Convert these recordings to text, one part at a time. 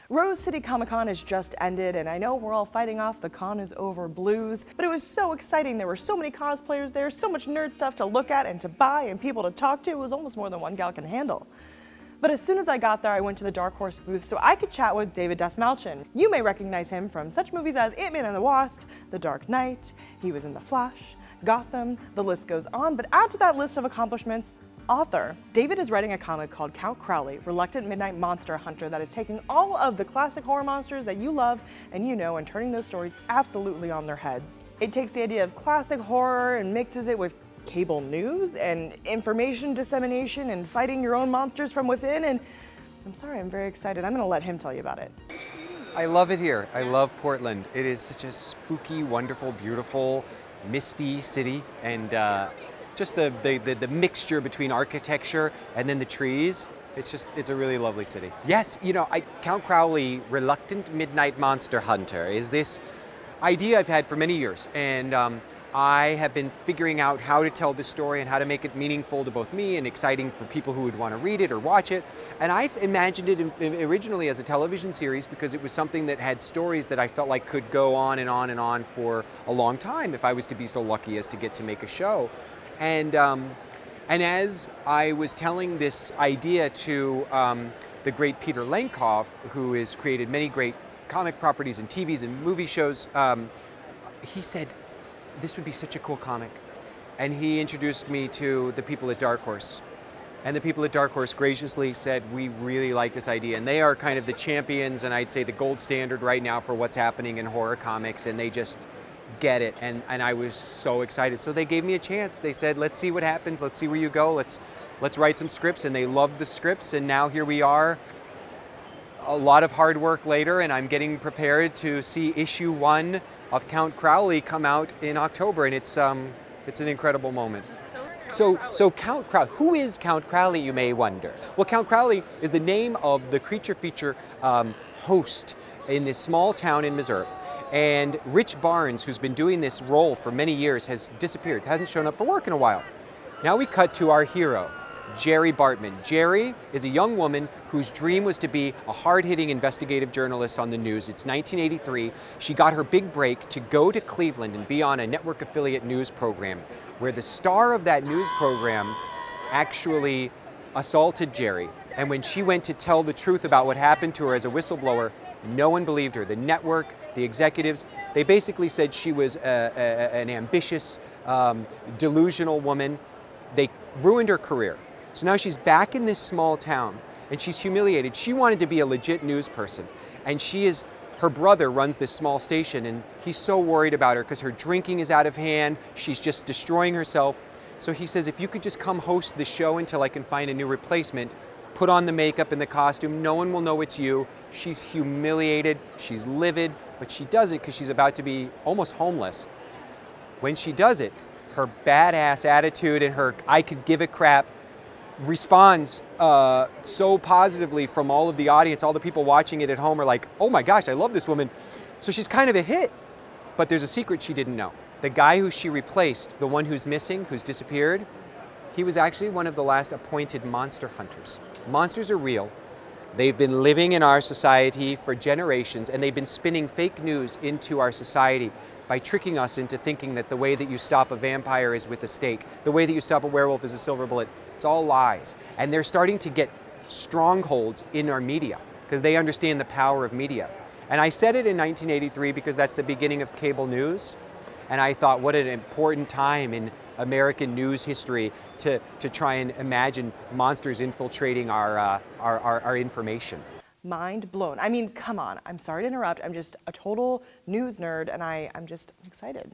Rose City Comic Con has just ended, and I know we're all fighting off the con is over blues, but it was so exciting. There were so many cosplayers there, so much nerd stuff to look at and to buy and people to talk to. It was almost more than one gal can handle. But as soon as I got there, I went to the Dark Horse booth so I could chat with David Dastmalchian. You may recognize him from such movies as Ant-Man and the Wasp, The Dark Knight, he was in The Flash, Gotham, the list goes on, but add to that list of accomplishments, author. David is writing a comic called Count Crowley, Reluctant Midnight Monster Hunter, that is taking all of the classic horror monsters that you love and you know and turning those stories absolutely on their heads. It takes the idea of classic horror and mixes it with cable news and information dissemination and fighting your own monsters from within, and I'm sorry, I'm very excited. I'm gonna let him tell you about it. I love it here. I love Portland. It is such a spooky, wonderful, beautiful, misty city, and just the mixture between architecture and then the trees. It's a really lovely city. Yes, you know, Count Crowley, Reluctant Midnight Monster Hunter, is this idea I've had for many years, and I have been figuring out how to tell this story and how to make it meaningful to both me and exciting for people who would want to read it or watch it. And I imagined it originally as a television series because it was something that had stories that I felt like could go on and on and on for a long time if I was to be so lucky as to get to make a show. And as I was telling this idea to the great Peter Lenkov, who has created many great comic properties and TVs and movie shows, he said, this would be such a cool comic. And he introduced me to the people at Dark Horse. And the people at Dark Horse graciously said, we really like this idea. And they are kind of the champions and I'd say the gold standard right now for what's happening in horror comics, and they just get it. And I was so excited. So they gave me a chance. They said, let's see what happens. Let's see where you go. Let's write some scripts. And they loved the scripts. And now here we are, a lot of hard work later, and I'm getting prepared to see issue 1 of Count Crowley come out in October. And it's an incredible moment. So Count Crowley, who is Count Crowley, you may wonder? Well, Count Crowley is the name of the creature feature host in this small town in Missouri. And Rich Barnes, who's been doing this role for many years, has disappeared, hasn't shown up for work in a while. Now we cut to our hero, Jerri Bartman. Jerri is a young woman whose dream was to be a hard-hitting investigative journalist on the news. It's 1983. She got her big break to go to Cleveland and be on a network affiliate news program, where the star of that news program actually assaulted Jerri. And when she went to tell the truth about what happened to her as a whistleblower, no one believed her. The network, the executives, they basically said she was an ambitious, delusional woman. They ruined her career. So now she's back in this small town and she's humiliated. She wanted to be a legit news person, and her brother runs this small station, and he's so worried about her because her drinking is out of hand. She's just destroying herself. So he says, if you could just come host the show until I can find a new replacement, put on the makeup and the costume, no one will know it's you. She's humiliated, she's livid, but she does it because she's about to be almost homeless. When she does it, her badass attitude and her I could give a crap responds so positively from all of the audience. All the people watching it at home are like, oh my gosh, I love this woman. So she's kind of a hit, but there's a secret she didn't know. The guy who she replaced, the one who's missing, who's disappeared, he was actually one of the last appointed monster hunters. Monsters are real. They've been living in our society for generations, and they've been spinning fake news into our society by tricking us into thinking that the way that you stop a vampire is with a stake, the way that you stop a werewolf is a silver bullet. It's all lies. And they're starting to get strongholds in our media because they understand the power of media. And I said it in 1983 because that's the beginning of cable news. And I thought, what an important time in American news history to try and imagine monsters infiltrating our information. Mind blown. I mean, come on. I'm sorry to interrupt. I'm just a total news nerd, and I'm just excited.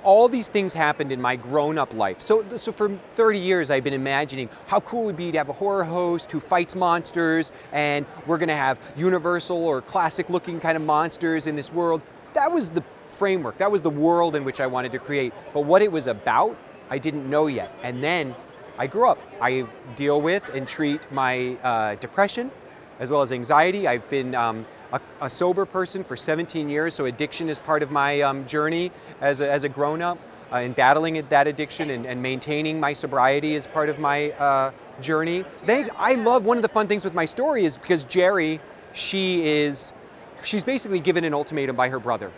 All these things happened in my grown-up life. So for 30 years, I've been imagining how cool it would be to have a horror host who fights monsters, and we're going to have universal or classic-looking kind of monsters in this world. That was the framework. That was the world in which I wanted to create. But what it was about, I didn't know yet. And then I grew up. I deal with and treat my depression as well as anxiety. I've been a sober person for 17 years, so addiction is part of my journey as a grown-up, and battling that addiction and maintaining my sobriety is part of my journey. I love, one of the fun things with my story is because Jerri, she's basically given an ultimatum by her brother.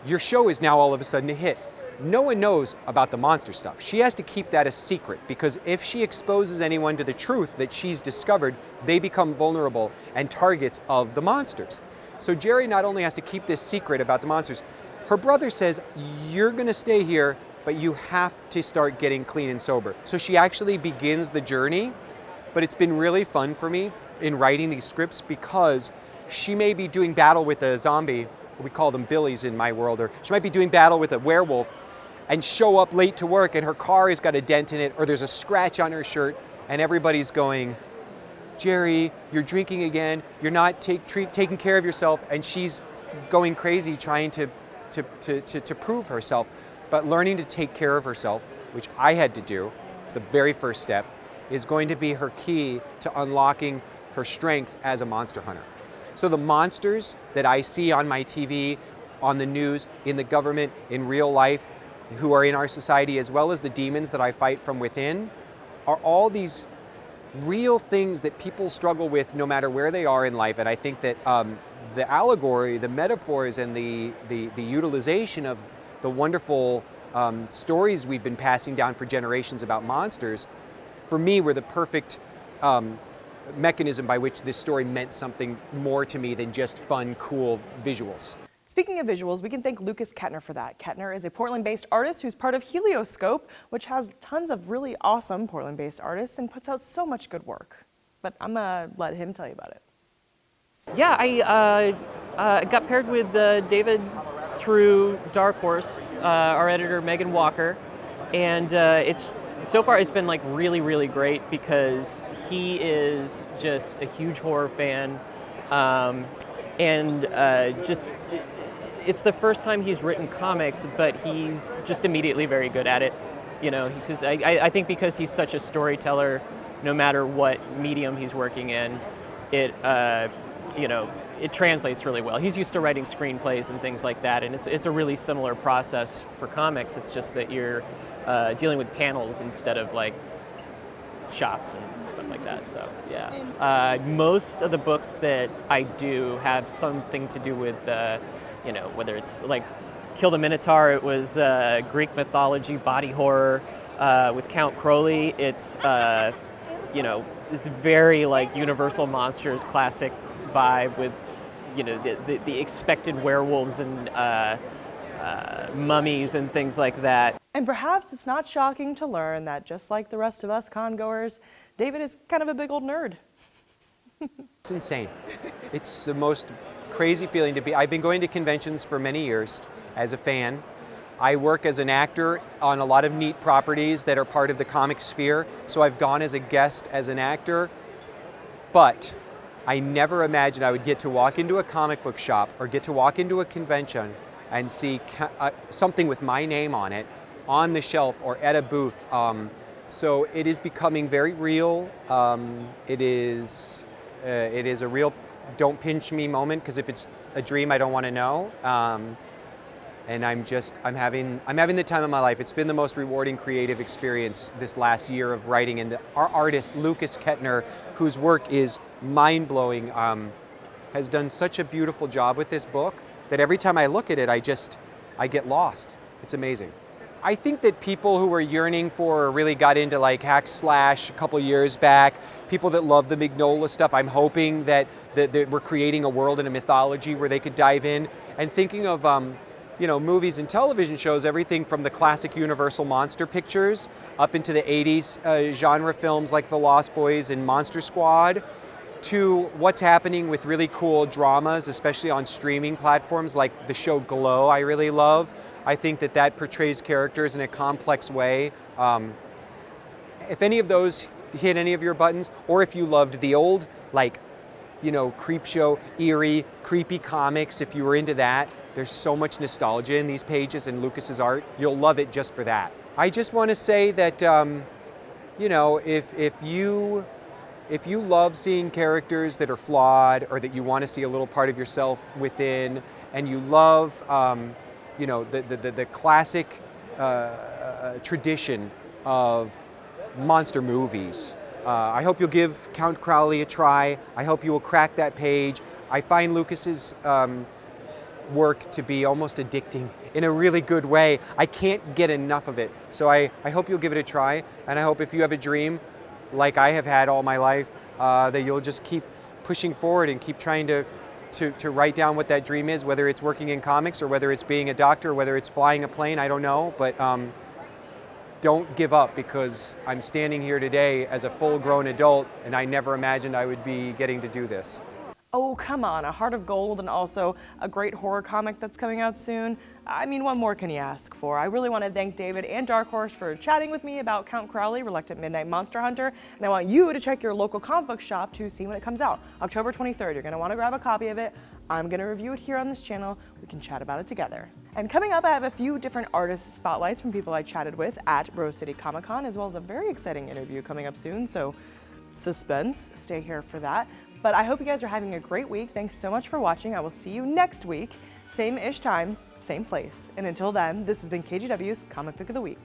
Your show is now all of a sudden a hit. No one knows about the monster stuff. She has to keep that a secret, because if she exposes anyone to the truth that she's discovered, they become vulnerable and targets of the monsters. So Jerri not only has to keep this secret about the monsters, her brother says, you're gonna stay here, but you have to start getting clean and sober. So she actually begins the journey, but it's been really fun for me in writing these scripts, because she may be doing battle with a zombie, we call them billies in my world, or she might be doing battle with a werewolf and show up late to work and her car has got a dent in it, or there's a scratch on her shirt, and everybody's going, Jerri, you're drinking again, you're not taking care of yourself, and she's going crazy trying to prove herself. But learning to take care of herself, which I had to do, it's the very first step, is going to be her key to unlocking her strength as a monster hunter. So the monsters that I see on my TV, on the news, in the government, in real life, who are in our society, as well as the demons that I fight from within, are all these real things that people struggle with no matter where they are in life. And I think that the allegory, the metaphors, and the utilization of the wonderful stories we've been passing down for generations about monsters, for me, were the perfect mechanism by which this story meant something more to me than just fun, cool visuals. Speaking of visuals, we can thank Lukas Kettner for that. Kettner is a Portland-based artist who's part of Helioscope, which has tons of really awesome Portland-based artists and puts out so much good work. But I'm gonna let him tell you about it. Yeah, I got paired with David through Dark Horse, our editor Megan Walker, and so far it's been like really great, because he is just a huge horror fan, and it's the first time he's written comics, but he's just immediately very good at it, you know, because I think because he's such a storyteller, no matter what medium he's working in, it translates really well. He's used to writing screenplays and things like that, and it's a really similar process for comics. It's just that you're dealing with panels instead of like shots and stuff like that. So yeah, most of the books that I do have something to do with whether it's like Kill the Minotaur, it was Greek mythology, body horror. With Count Crowley, it's this very like Universal Monsters classic vibe with the expected werewolves and mummies and things like that. And perhaps it's not shocking to learn that just like the rest of us con-goers, David is kind of a big old nerd. It's insane. It's the most crazy feeling to be. I've been going to conventions for many years as a fan. I work as an actor on a lot of neat properties that are part of the comic sphere, so I've gone as a guest, as an actor, but I never imagined I would get to walk into a comic book shop or get to walk into a convention and see something with my name on it on the shelf or at a booth. So it is becoming very real. It is a real don't pinch me moment, because if it's a dream, I don't want to know. And I'm having the time of my life. It's been the most rewarding creative experience this last year of writing. And our artist, Lukas Kettner, whose work is mind-blowing, has done such a beautiful job with this book that every time I look at it, I get lost. It's amazing. I think that people who were yearning for or really got into like hack slash a couple years back, people that love the Mignola stuff, I'm hoping that we're creating a world and a mythology where they could dive in. And thinking of movies and television shows, everything from the classic Universal monster pictures up into the 80s genre films like The Lost Boys and Monster Squad, to what's happening with really cool dramas, especially on streaming platforms like the show Glow I really love. I think that portrays characters in a complex way. If any of those hit any of your buttons, or if you loved the old, creep show, eerie, creepy comics, if you were into that, there's so much nostalgia in these pages and Lukas's art. You'll love it just for that. I just want to say that, if you love seeing characters that are flawed, or that you want to see a little part of yourself within, and you love the classic tradition of monster movies, I hope you'll give Count Crowley a try. I hope you will crack that page. I find Lukas's work to be almost addicting in a really good way. I can't get enough of it. So I hope you'll give it a try, and I hope if you have a dream, like I have had all my life, that you'll just keep pushing forward and keep trying to write down what that dream is, whether it's working in comics or whether it's being a doctor, or whether it's flying a plane, I don't know, but don't give up, because I'm standing here today as a full-grown adult and I never imagined I would be getting to do this. Oh, come on, a Heart of Gold and also a great horror comic that's coming out soon. I mean, what more can you ask for? I really want to thank David and Dark Horse for chatting with me about Count Crowley, Reluctant Midnight Monster Hunter, and I want you to check your local comic book shop to see when it comes out. October 23rd, you're going to want to grab a copy of it. I'm going to review it here on this channel. We can chat about it together. And coming up, I have a few different artist spotlights from people I chatted with at Rose City Comic Con, as well as a very exciting interview coming up soon, so suspense, stay here for that. But I hope you guys are having a great week. Thanks so much for watching. I will see you next week, same-ish time, same place. And until then, this has been KGW's Comic Book of the Week.